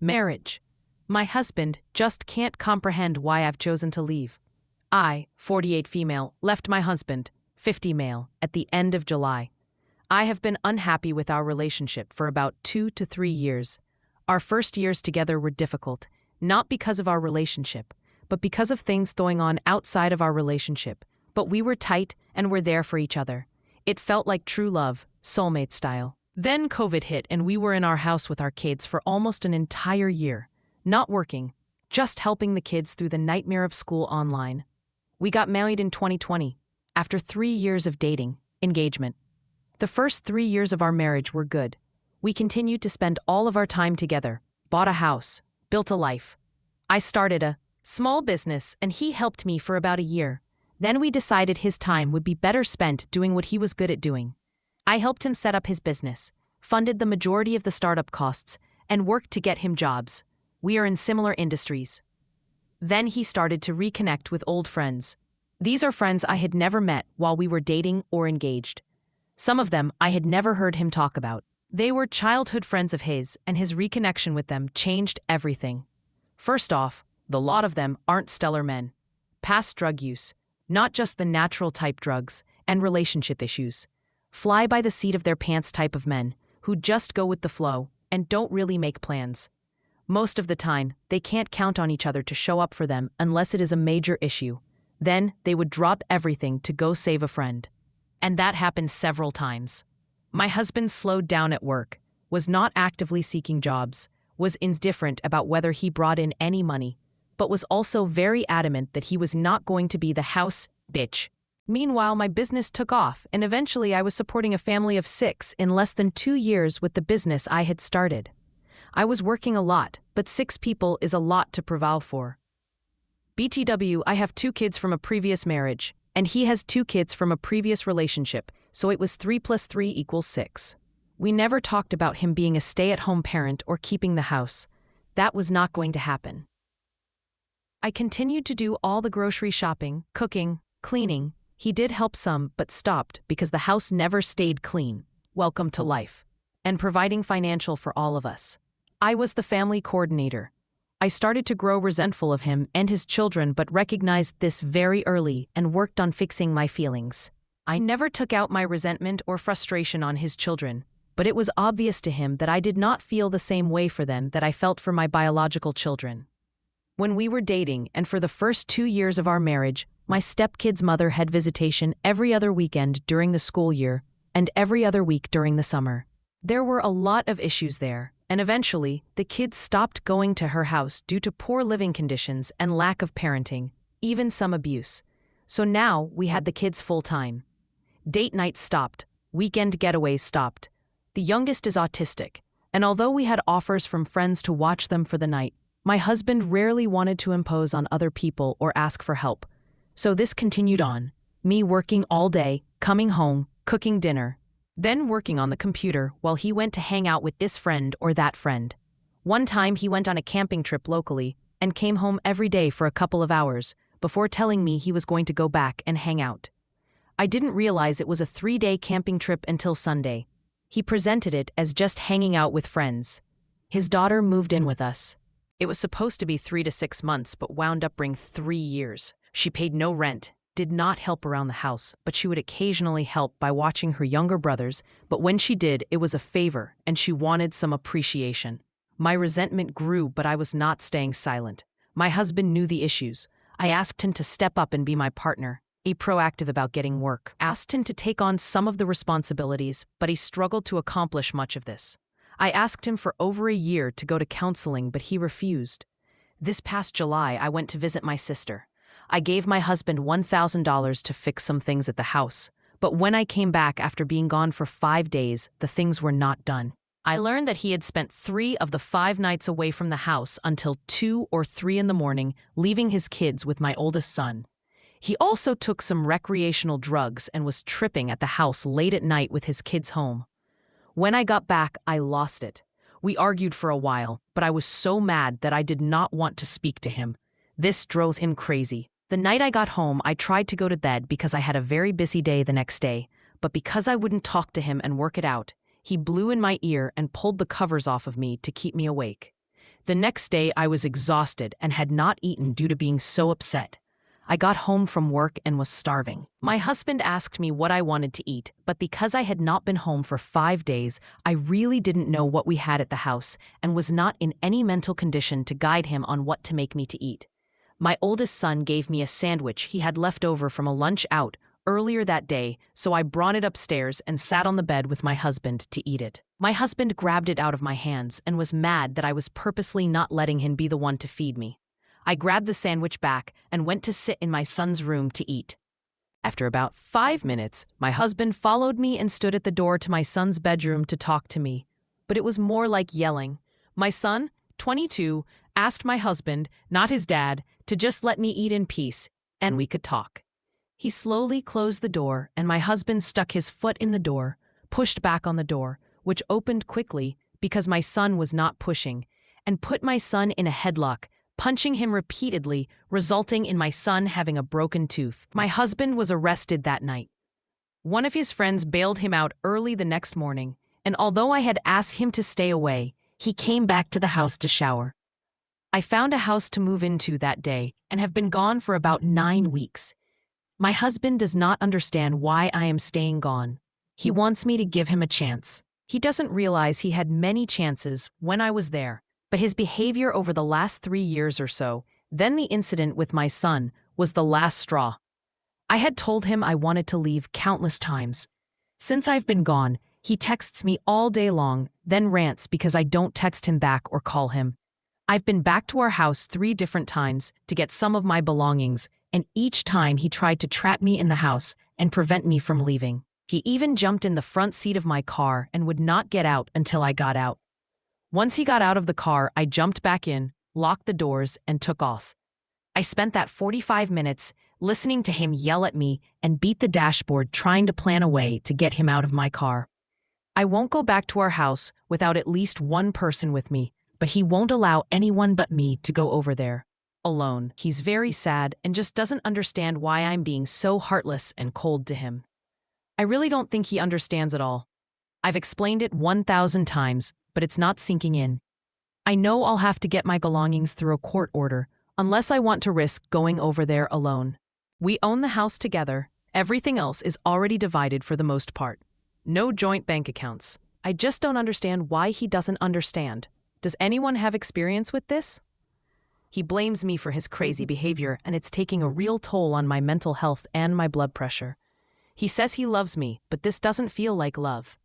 Marriage. My husband just can't comprehend why I've chosen to leave. I, 48 female, left my husband, 50 male, at the end of July. I have been unhappy with our relationship for about 2 to 3 years. Our first years together were difficult, not because of our relationship, but because of things going on outside of our relationship. But we were tight and were there for each other. It felt like true love, soulmate style. Then COVID hit and we were in our house with our kids for almost an entire year. Not working, just helping the kids through the nightmare of school online. We got married in 2020, after 3 years of dating, engagement. The first 3 years of our marriage were good. We continued to spend all of our time together, bought a house, built a life. I started a small business and he helped me for about a year. Then we decided his time would be better spent doing what he was good at doing. I helped him set up his business, funded the majority of the startup costs, and worked to get him jobs. We are in similar industries. Then he started to reconnect with old friends. These are friends I had never met while we were dating or engaged. Some of them I had never heard him talk about. They were childhood friends of his, and his reconnection with them changed everything. First off, the lot of them aren't stellar men. Past drug use, not just the natural type drugs, and relationship issues. Fly by the seat of their pants type of men, who just go with the flow and don't really make plans. Most of the time, they can't count on each other to show up for them unless it is a major issue. Then, they would drop everything to go save a friend. And that happened several times. My husband slowed down at work, was not actively seeking jobs, was indifferent about whether he brought in any money, but was also very adamant that he was not going to be the house bitch. Meanwhile, my business took off, and eventually I was supporting a family of 6 in less than 2 years with the business I had started. I was working a lot, but 6 people is a lot to provide for. BTW, I have 2 kids from a previous marriage, and he has 2 kids from a previous relationship, so it was 3 + 3 = 6. We never talked about him being a stay-at-home parent or keeping the house. That was not going to happen. I continued to do all the grocery shopping, cooking, cleaning. He did help some, but stopped because the house never stayed clean. Welcome to life. And providing financial for all of us. I was the family coordinator. I started to grow resentful of him and his children, but recognized this very early and worked on fixing my feelings. I never took out my resentment or frustration on his children, but it was obvious to him that I did not feel the same way for them that I felt for my biological children. When we were dating and for the first 2 years of our marriage, my stepkid's mother had visitation every other weekend during the school year and every other week during the summer. There were a lot of issues there, and eventually, the kids stopped going to her house due to poor living conditions and lack of parenting, even some abuse. So now we had the kids full-time. Date nights stopped, weekend getaways stopped. The youngest is autistic, and although we had offers from friends to watch them for the night, my husband rarely wanted to impose on other people or ask for help. So this continued on, me working all day, coming home, cooking dinner, then working on the computer while he went to hang out with this friend or that friend. One time he went on a camping trip locally and came home every day for a couple of hours before telling me he was going to go back and hang out. I didn't realize it was a 3-day camping trip until Sunday. He presented it as just hanging out with friends. His daughter moved in with us. It was supposed to be 3 to 6 months, but wound up being 3 years. She paid no rent, did not help around the house, but she would occasionally help by watching her younger brothers, but when she did, it was a favor, and she wanted some appreciation. My resentment grew, but I was not staying silent. My husband knew the issues. I asked him to step up and be my partner, proactive about getting work. Asked him to take on some of the responsibilities, but he struggled to accomplish much of this. I asked him for over a year to go to counseling, but he refused. This past July, I went to visit my sister. I gave my husband $1,000 to fix some things at the house, but when I came back after being gone for 5 days, the things were not done. I learned that he had spent 3 of the 5 nights away from the house until 2 or 3 in the morning, leaving his kids with my oldest son. He also took some recreational drugs and was tripping at the house late at night with his kids home. When I got back, I lost it. We argued for a while, but I was so mad that I did not want to speak to him. This drove him crazy. The night I got home, I tried to go to bed because I had a very busy day the next day, but because I wouldn't talk to him and work it out, he blew in my ear and pulled the covers off of me to keep me awake. The next day, I was exhausted and had not eaten due to being so upset. I got home from work and was starving. My husband asked me what I wanted to eat, but because I had not been home for 5 days, I really didn't know what we had at the house and was not in any mental condition to guide him on what to make me to eat. My oldest son gave me a sandwich he had left over from a lunch out earlier that day, so I brought it upstairs and sat on the bed with my husband to eat it. My husband grabbed it out of my hands and was mad that I was purposely not letting him be the one to feed me. I grabbed the sandwich back and went to sit in my son's room to eat. After about 5 minutes, my husband followed me and stood at the door to my son's bedroom to talk to me. But it was more like yelling. My son, 22, asked my husband, not his dad, to just let me eat in peace, and we could talk. He slowly closed the door, and my husband stuck his foot in the door, pushed back on the door, which opened quickly because my son was not pushing, and put my son in a headlock, punching him repeatedly, resulting in my son having a broken tooth. My husband was arrested that night. One of his friends bailed him out early the next morning, and although I had asked him to stay away, he came back to the house to shower. I found a house to move into that day and have been gone for about 9 weeks. My husband does not understand why I am staying gone. He wants me to give him a chance. He doesn't realize he had many chances when I was there. But his behavior over the last 3 years or so, then the incident with my son, was the last straw. I had told him I wanted to leave countless times. Since I've been gone, he texts me all day long, then rants because I don't text him back or call him. I've been back to our house 3 different times to get some of my belongings, and each time he tried to trap me in the house and prevent me from leaving. He even jumped in the front seat of my car and would not get out until I got out. Once he got out of the car, I jumped back in, locked the doors, and took off. I spent that 45 minutes listening to him yell at me and beat the dashboard trying to plan a way to get him out of my car. I won't go back to our house without at least one person with me, but he won't allow anyone but me to go over there alone. He's very sad and just doesn't understand why I'm being so heartless and cold to him. I really don't think he understands at all. I've explained it 1,000 times, but it's not sinking in. I know I'll have to get my belongings through a court order, unless I want to risk going over there alone. We own the house together. Everything else is already divided for the most part. No joint bank accounts. I just don't understand why he doesn't understand. Does anyone have experience with this? He blames me for his crazy behavior, and it's taking a real toll on my mental health and my blood pressure. He says he loves me, but this doesn't feel like love.